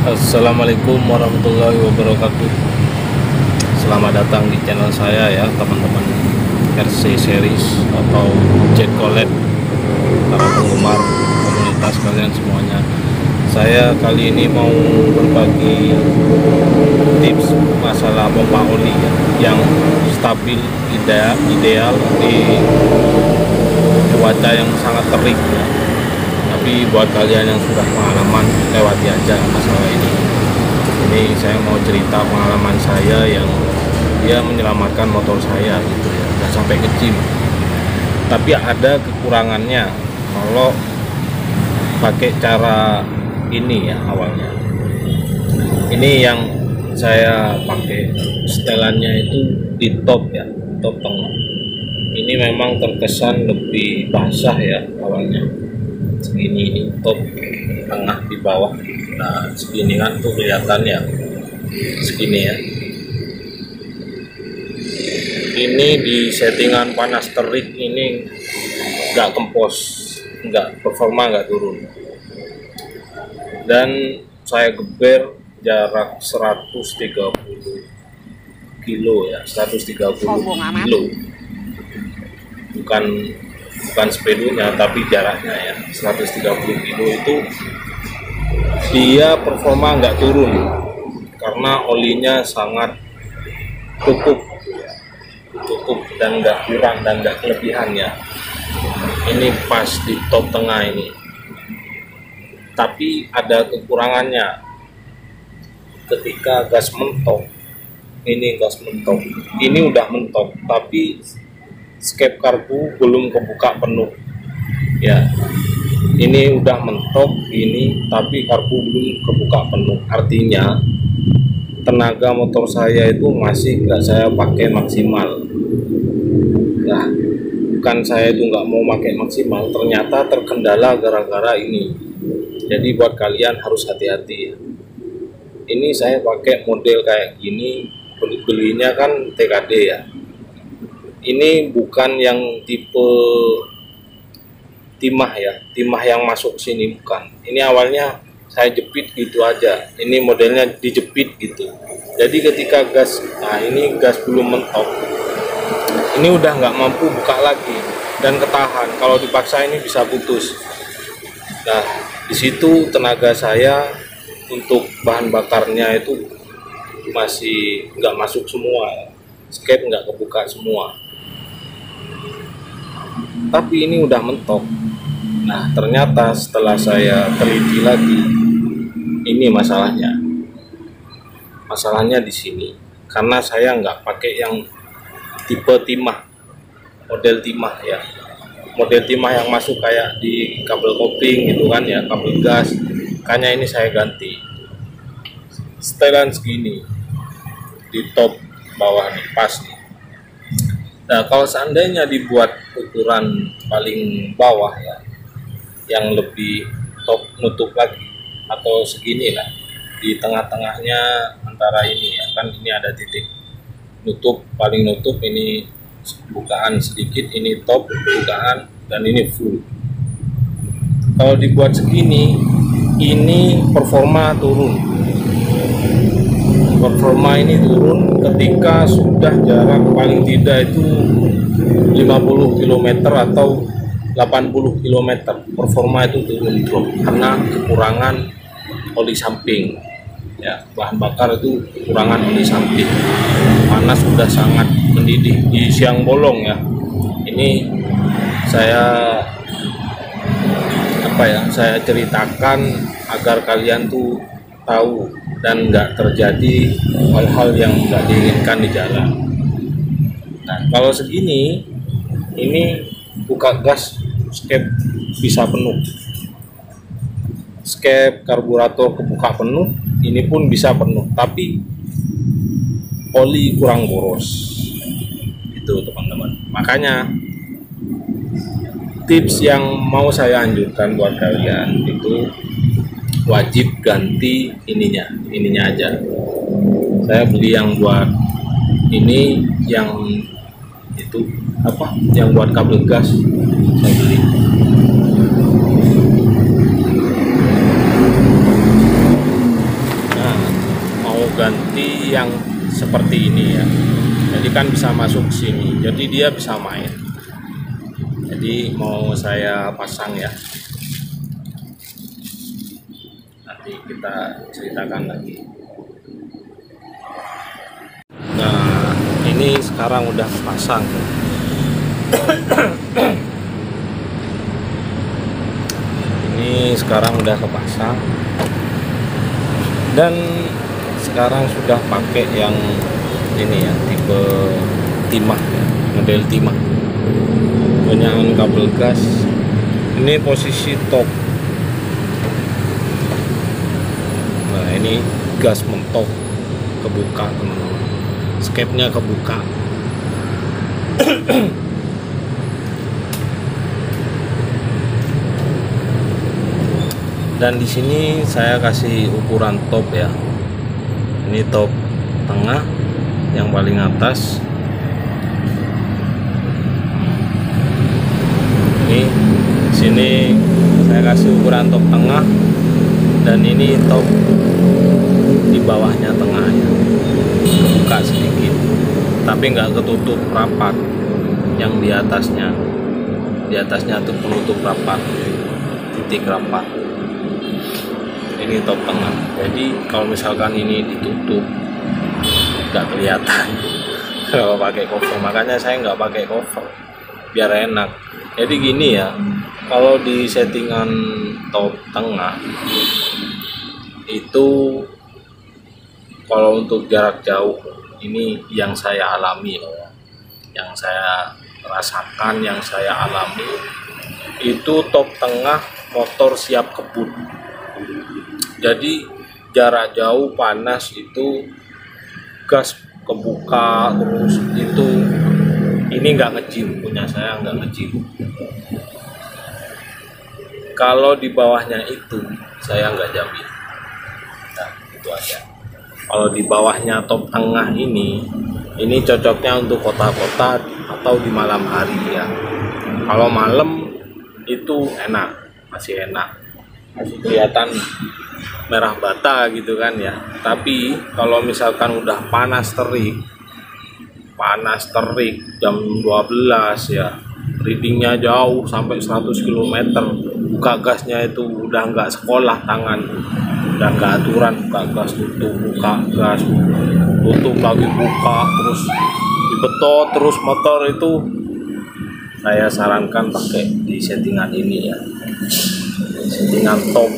Assalamualaikum warahmatullahi wabarakatuh. Selamat datang di channel saya ya teman-teman RC series atau Jet Collect, para penggemar komunitas kalian semuanya. Saya kali ini mau berbagi tips masalah pompa oli ya, yang stabil, ideal di cuaca yang sangat terik ya. Tapi buat kalian yang sudah pengalaman, lewati aja masalah ini. Ini saya mau cerita pengalaman saya yang dia menyelamatkan motor saya gitu ya, nggak sampai ke gym. Tapi ada kekurangannya kalau pakai cara ini ya awalnya. Ini yang saya pakai setelannya itu di top ya, top tengah. Ini memang terkesan lebih basah ya awalnya. Segini ini top tengah di bawah. Nah segini kan tuh kelihatan ya, segini ya. Ini di settingan panas terik ini nggak kempos, nggak performa, nggak turun. Dan saya geber jarak 130 kilo ya, 130 kilo, bukan sepedonya tapi jaraknya ya, 130 kilo itu dia performa nggak turun karena olinya sangat cukup dan nggak kurang dan nggak kelebihan ya. Ini pas di top tengah ini, tapi ada kekurangannya ketika gas mentok. Ini gas mentok, ini udah mentok tapi skep karbu belum kebuka penuh ya. Ini udah mentok ini tapi karbu belum kebuka penuh, artinya tenaga motor saya itu masih nggak saya pakai maksimal. Nah bukan saya itu nggak mau pakai maksimal, ternyata terkendala gara-gara ini. Jadi buat kalian harus hati-hati ya. Ini saya pakai model kayak gini, belinya kan TKD ya. Ini bukan yang tipe timah ya, timah yang masuk sini bukan. Ini awalnya saya jepit gitu aja. Ini modelnya dijepit gitu. Jadi ketika gas, nah ini gas belum mentok, ini udah nggak mampu buka lagi dan ketahan. Kalau dipaksa ini bisa putus. Nah di situ tenaga saya untuk bahan bakarnya itu masih nggak masuk semua, skep nggak kebuka semua. Tapi ini udah mentok. Nah ternyata setelah saya teliti lagi, ini masalahnya di sini karena saya nggak pakai yang tipe timah, model timah ya, model timah yang masuk kayak di kabel kopling gitu kan ya, kabel gas. Makanya ini saya ganti setelan segini di top bawah nih, pas nih. Nah kalau seandainya dibuat ukuran paling bawah ya, yang lebih top nutup lagi, atau segini lah, di tengah-tengahnya antara ini ya, kan ini ada titik nutup, paling nutup ini bukaan sedikit, ini top bukaan, dan ini full. Kalau dibuat segini, ini performa turun. Performa ini turun ketika sudah jarak paling tidak itu 50 km atau 80 km, performa itu turun drop karena kekurangan oli samping ya, bahan bakar itu kekurangan oli samping. Panas sudah sangat mendidih di siang bolong ya. Ini saya saya ceritakan agar kalian tuh tahu dan nggak terjadi hal-hal yang nggak diinginkan di jalan. Nah kalau segini, ini buka gas skep bisa penuh, skep karburator kebuka penuh, ini pun bisa penuh, tapi oli kurang boros itu teman-teman. Makanya tips yang mau saya anjurkan buat kalian itu wajib ganti ininya aja. Saya beli yang buat ini, yang itu apa, yang buat kabel gas saya beli. seperti ini ya. Jadi kan bisa masuk sini, jadi dia bisa main. Jadi mau saya pasang ya, nanti kita ceritakan lagi. Nah ini sekarang udah pasang. Ini sekarang udah kepasang dan sekarang sudah pakai yang ini ya, tipe timah ya, model timah, punyaan kabel gas. Ini posisi top. Nah ini gas mentok kebuka teman-teman, skepnya kebuka. Dan di sini saya kasih ukuran top ya. Ini top tengah yang paling atas. Ini sini saya kasih ukuran top tengah, dan ini top di bawahnya tengahnya kebuka sedikit, tapi nggak ketutup rapat. Yang di atasnya tuh penutup rapat, titik rapat. Ini top tengah. Jadi kalau misalkan ini ditutup nggak kelihatan kalau pakai cover, makanya saya nggak pakai cover biar enak. Jadi gini ya, kalau di settingan top tengah itu, kalau untuk jarak jauh, ini yang saya alami ya, yang saya rasakan, yang saya alami itu top tengah motor siap kebut. Jadi jarak jauh panas itu gas kebuka terus, itu ini nggak ngejim, punya saya nggak ngejim. Kalau di bawahnya itu saya nggak jamin. Nah itu aja. Kalau di bawahnya top tengah ini cocoknya untuk kota-kota atau di malam hari ya. Kalau malam itu enak, masih enak, masih kelihatan merah bata gitu kan ya. Tapi kalau misalkan udah panas terik jam 12 ya, readingnya jauh sampai 100 km, buka gasnya itu udah nggak sekolah tangan, udah nggak aturan, buka gas tutup, buka gas tutup lagi, buka terus, dibetot terus motor itu. Saya sarankan pakai di settingan ini ya, settingan top.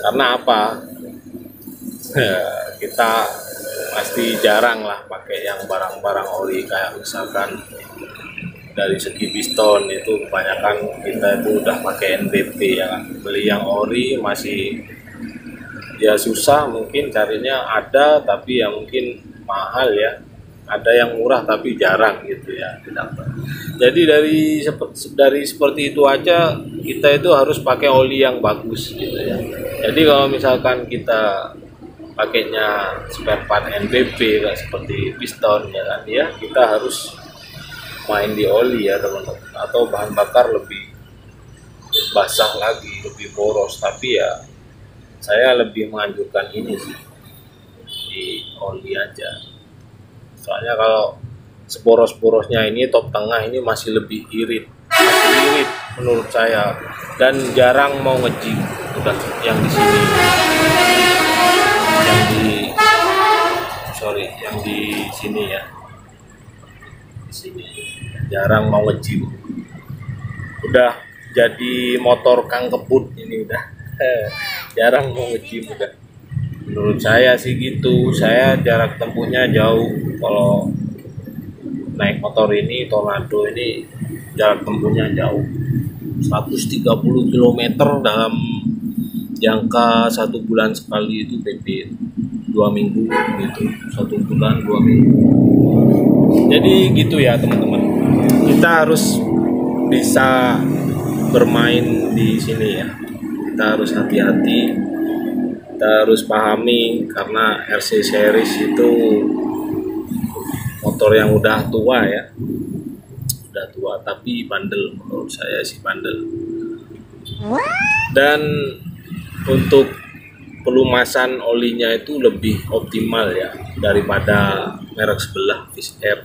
Karena apa? Kita pasti jarang lah pakai yang barang-barang ori, kayak misalkan dari segi piston itu kebanyakan kita itu udah pakai NBP ya kan. Beli yang ori masih ya susah, mungkin carinya ada tapi ya mungkin mahal ya. Ada yang murah tapi jarang gitu ya didapat. Jadi dari seperti itu aja kita itu harus pakai oli yang bagus gitu ya. Jadi kalau misalkan kita pakainya spare part NBP kayak seperti piston ya kan ya, kita harus main di oli ya teman-teman, atau bahan bakar lebih basah lagi, lebih boros. Tapi ya saya lebih menganjurkan ini sih, di oli aja. Soalnya kalau seboros-borosnya ini top tengah ini masih lebih irit, menurut saya, dan jarang mau ngejim. Udah yang di sini, yang di sini ya, di sini jarang mau ngejim. Udah jadi motor kang kebut ini, udah jarang mau ngejim udah. Menurut saya sih gitu, saya jarak tempuhnya jauh. Kalau naik motor ini, Tornado ini jarak tempuhnya jauh, 130 km dalam jangka 1 bulan sekali, itu PP 2 minggu gitu, 1 bulan 2 minggu. Jadi gitu ya teman-teman, kita harus bisa bermain di sini ya, kita harus hati-hati. Kita harus pahami, karena RC series itu motor yang udah tua ya, udah tua tapi bandel, menurut saya sih bandel. Dan untuk pelumasan olinya itu lebih optimal ya daripada merek sebelah Fish Air.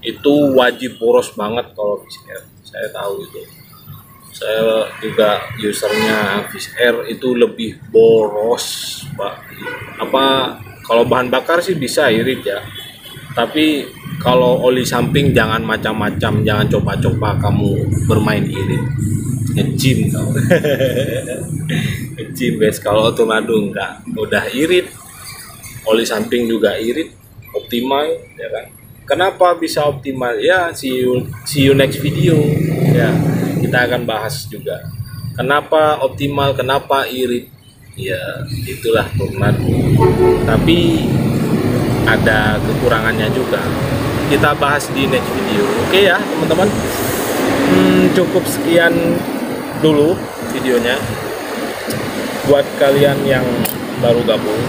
Itu wajib boros banget kalau Fish Air, saya tahu itu. Saya juga usernya Fish Air, itu lebih boros Pak. Apa kalau bahan bakar sih bisa irit ya, tapi kalau oli samping jangan macam-macam, jangan coba-coba kamu bermain irit, nge-gym kau. Nge-gym guys, kalau tornado enggak, udah irit, oli samping juga irit, optimal ya kan. Kenapa bisa optimal ya? See you next video ya, kita akan bahas juga kenapa optimal, kenapa irit ya. Itulah tornado, tapi ada kekurangannya juga, kita bahas di next video. Oke ya teman-teman, cukup sekian dulu videonya. Buat kalian yang baru gabung,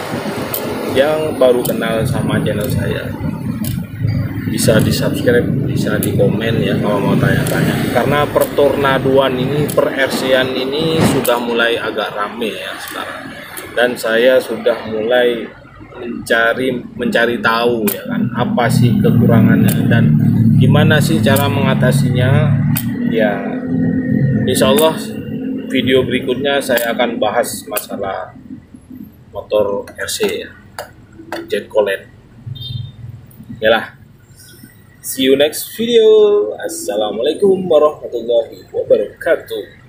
yang baru kenal sama channel saya, bisa di subscribe, bisa di komen ya kalau mau tanya-tanya, karena pertornadoan ini, per RC-an ini sudah mulai agak rame ya sekarang, dan saya sudah mulai mencari tahu ya kan, apa sih kekurangannya dan gimana sih cara mengatasinya ya. Insya Allah video berikutnya saya akan bahas masalah motor RC ya, Jet Colet ya lah. See you next video. Assalamualaikum warahmatullahi wabarakatuh.